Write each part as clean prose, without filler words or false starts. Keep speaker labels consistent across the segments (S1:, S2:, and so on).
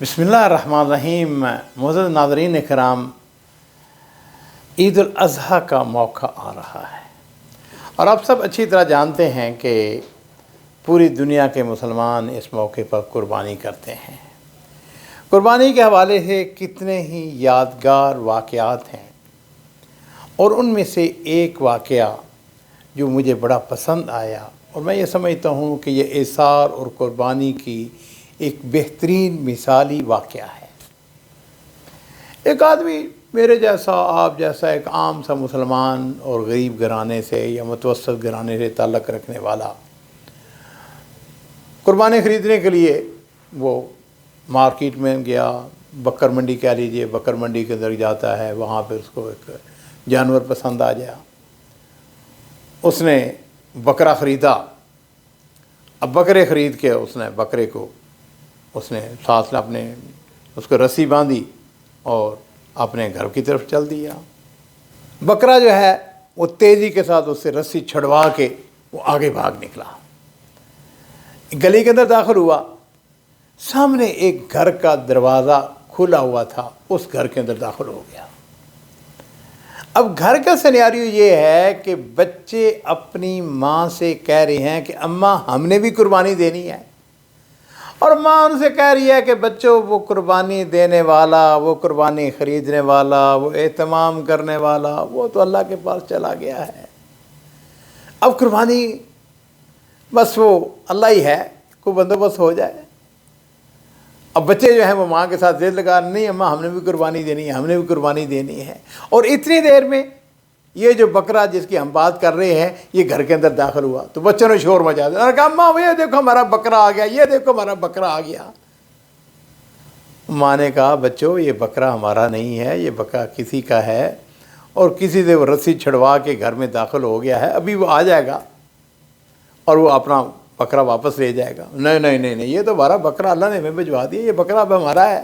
S1: بسم اللہ الرحمن الرحیم۔ معزز ناظرین کرام، عید الاضحیٰ کا موقع آ رہا ہے اور آپ سب اچھی طرح جانتے ہیں کہ پوری دنیا کے مسلمان اس موقع پر قربانی کرتے ہیں۔ قربانی کے حوالے سے کتنے ہی یادگار واقعات ہیں، اور ان میں سے ایک واقعہ جو مجھے بڑا پسند آیا اور میں یہ سمجھتا ہوں کہ یہ ایثار اور قربانی کی ایک بہترین مثالی واقعہ ہے۔ ایک آدمی میرے جیسا، آپ جیسا، ایک عام سا مسلمان اور غریب گھرانے سے یا متوسط گھرانے سے تعلق رکھنے والا، قربانی خریدنے کے لیے وہ مارکیٹ میں گیا، بکر منڈی کہہ لیجئے، بکر منڈی کے اندر جاتا ہے، وہاں پہ اس کو ایک جانور پسند آ گیا، اس نے بکرا خریدا۔ اب بکرے خرید کے اس نے بکرے کو ساتھ اپنے اس کو رسی باندھی اور اپنے گھر کی طرف چل دیا۔ بکرا جو ہے وہ تیزی کے ساتھ اس سے رسی چھڑوا کے وہ آگے بھاگ نکلا، گلی کے اندر داخل ہوا۔ سامنے ایک گھر کا دروازہ کھلا ہوا تھا، اس گھر کے اندر داخل ہو گیا۔ اب گھر کا سیناریو یہ ہے کہ بچے اپنی ماں سے کہہ رہے ہیں کہ اماں ہم نے بھی قربانی دینی ہے، اور ماں ان سے کہہ رہی ہے کہ بچوں وہ قربانی دینے والا، وہ قربانی خریدنے والا، وہ اہتمام کرنے والا وہ تو اللہ کے پاس چلا گیا ہے۔ اب قربانی بس وہ اللہ ہی ہے، کوئی بندوبست ہو جائے۔ اب بچے جو ہیں وہ ماں کے ساتھ ضد لگا، نہیں اماں ہم نے بھی قربانی دینی ہے، ہم نے بھی قربانی دینی ہے۔ اور اتنی دیر میں یہ جو بکرا جس کی ہم بات کر رہے ہیں یہ گھر کے اندر داخل ہوا، تو بچوں نے شور مچا دیا اور کہا اماں یہ دیکھو ہمارا بکرا آ گیا، یہ دیکھو ہمارا بکرا آ گیا۔ ماں نے کہا بچوں یہ بکرا ہمارا نہیں ہے، یہ بکرا کسی کا ہے، اور کسی سے وہ رسی چھڑوا کے گھر میں داخل ہو گیا ہے، ابھی وہ آ جائے گا اور وہ اپنا بکرا واپس لے جائے گا۔ نہیں نہیں نہیں نہیں، یہ تو ہمارا بکرا اللہ نے ہمیں بھجوا دیا، یہ بکرا اب ہمارا ہے۔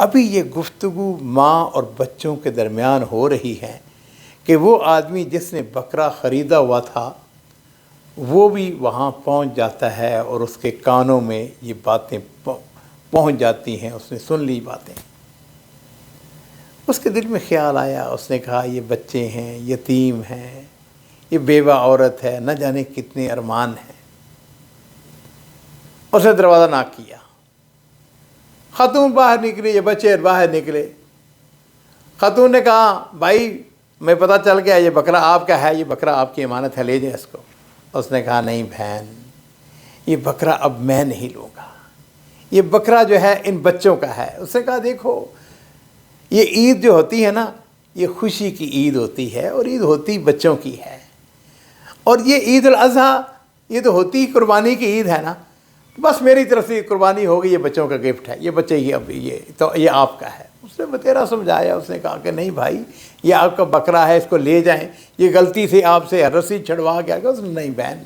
S1: ابھی یہ گفتگو ماں اور بچوں کے درمیان ہو رہی ہے کہ وہ آدمی جس نے بکرا خریدا ہوا تھا وہ بھی وہاں پہنچ جاتا ہے، اور اس کے کانوں میں یہ باتیں پہنچ جاتی ہیں، اس نے سن لی باتیں۔ اس کے دل میں خیال آیا، اس نے کہا یہ بچے ہیں، یتیم ہیں، یہ بیوہ عورت ہے، نہ جانے کتنے ارمان ہیں۔ اس نے دروازہ ناک کیا، خاتون باہر نکلی، یہ بچے باہر نکلے۔ خاتون نے کہا بھائی میں پتہ چل گیا یہ بکرا آپ کا ہے، یہ بکرا آپ کی امانت ہے، لے جائیں اس کو۔ اس نے کہا نہیں بہن، یہ بکرا اب میں نہیں لوں گا، یہ بکرا جو ہے ان بچوں کا ہے۔ اس نے کہا دیکھو یہ عید جو ہوتی ہے نا، یہ خوشی کی عید ہوتی ہے، اور عید ہوتی بچوں کی ہے، اور یہ عید الاضحیٰ یہ تو ہوتی قربانی کی عید ہے نا، بس میری طرف سے قربانی ہوگی، یہ بچوں کا گفٹ ہے، یہ بچے کی اب یہ آپ کا ہے۔ اس نے بتیرا سمجھایا، اس نے کہا کہ نہیں بھائی یہ آپ کا بکرا ہے، اس کو لے جائیں، یہ غلطی سے آپ سے رسی چھڑوا کے آ گیا۔ اس نے نہیں بہن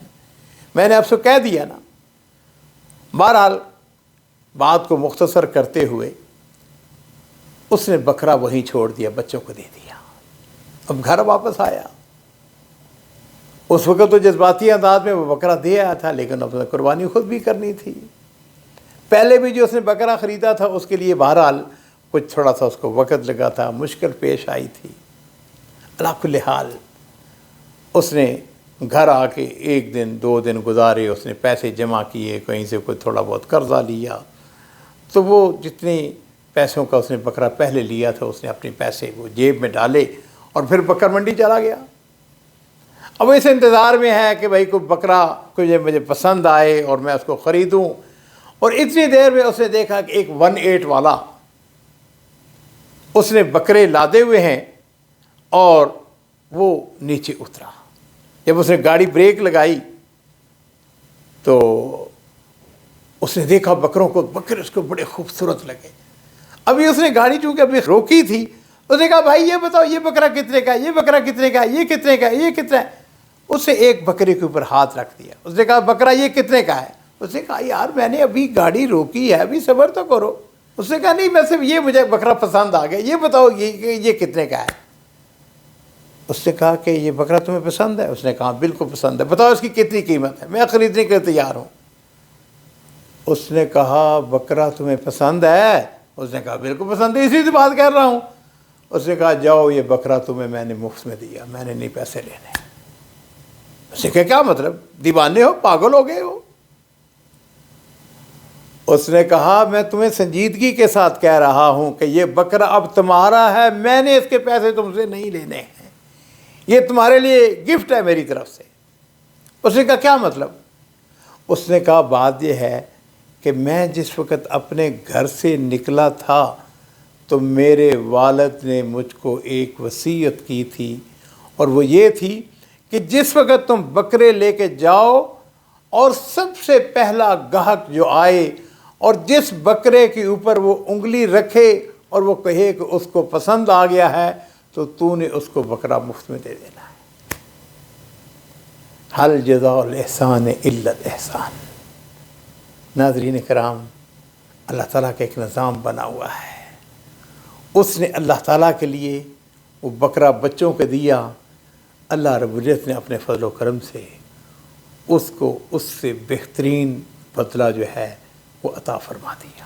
S1: میں نے آپ سے کہہ دیا نا۔ بہرحال بات کو مختصر کرتے ہوئے اس نے بکرا وہیں چھوڑ دیا، بچوں کو دے دیا۔ اب گھر واپس آیا، اس وقت تو جذباتی انداز میں وہ بکرا دے آیا تھا، لیکن اب قربانی خود بھی کرنی تھی۔ پہلے بھی جو اس نے بکرا خریدا تھا اس کے لیے بہرحال کچھ تھوڑا سا اس کو وقت لگا تھا، مشکل پیش آئی تھی۔ علی کل حال اس نے گھر آ کے ایک دن دو دن گزارے، اس نے پیسے جمع کیے، کہیں سے کوئی تھوڑا بہت قرضہ لیا، تو وہ جتنے پیسوں کا اس نے بکرا پہلے لیا تھا اس نے اپنے پیسے وہ جیب میں ڈالے اور پھر بکر منڈی چلا گیا۔ اب اس انتظار میں ہے کہ بھائی کوئی بکرا کوئی مجھے پسند آئے اور میں اس کو خریدوں، اور اتنی دیر میں اس نے دیکھا کہ ایک 18 والا اس نے بکرے لادے ہوئے ہیں اور وہ نیچے اترا۔ جب اس نے گاڑی بریک لگائی تو اس نے دیکھا بکروں کو، بکرے اس کو بڑے خوبصورت لگے۔ ابھی اس نے گاڑی چونکہ ابھی روکی تھی، اس نے کہا بھائی یہ بتاؤ یہ بکرا کتنے کا ہے، یہ بکرا کتنے کا ہے، یہ کتنے کا ہے، یہ کتنا ہے۔ اس نے ایک بکرے کے اوپر ہاتھ رکھ دیا، اس نے کہا بکرا یہ کتنے کا ہے۔ اس نے کہا یار میں نے ابھی گاڑی روکی ہے، ابھی صبر تو کرو۔ اس نے کہا نہیں میں صرف یہ مجھے بکرا پسند آ گیا، یہ بتاؤ یہ کتنے کا ہے۔ اس نے کہا کہ یہ بکرا تمہیں پسند ہے؟ اس نے کہا بالکل پسند ہے، بتاؤ اس کی کتنی قیمت ہے، میں خریدنے کے لیے تیار ہوں۔ اس نے کہا بکرا تمہیں پسند ہے؟ اس نے کہا بالکل پسند ہے، اسی سے بات کر رہا ہوں۔ اس نے کہا جاؤ یہ بکرا تمہیں میں نے مفت میں دیا، میں نے نہیں پیسے لینے۔ اس نے کہا کیا مطلب، دیوانے ہو، پاگل ہو گئے ہو؟ اس نے کہا میں تمہیں سنجیدگی کے ساتھ کہہ رہا ہوں کہ یہ بکرا اب تمہارا ہے، میں نے اس کے پیسے تم سے نہیں لینے ہیں، یہ تمہارے لیے گفٹ ہے میری طرف سے۔ اس نے کہا کیا مطلب؟ اس نے کہا بات یہ ہے کہ میں جس وقت اپنے گھر سے نکلا تھا تو میرے والد نے مجھ کو ایک وصیت کی تھی، اور وہ یہ تھی کہ جس وقت تم بکرے لے کے جاؤ اور سب سے پہلا گاہک جو آئے اور جس بکرے کے اوپر وہ انگلی رکھے اور وہ کہے کہ اس کو پسند آ گیا ہے تو نے اس کو بکرا مفت میں دے دینا ہے۔ حل جزاء الاحسان الا الاحسان۔ ناظرین کرام، اللہ تعالیٰ کا ایک نظام بنا ہوا ہے، اس نے اللہ تعالیٰ کے لیے وہ بکرا بچوں کو دیا، اللہ رب العزت نے اپنے فضل و کرم سے اس کو اس سے بہترین بدلہ جو ہے وہ عطا فرما دیا۔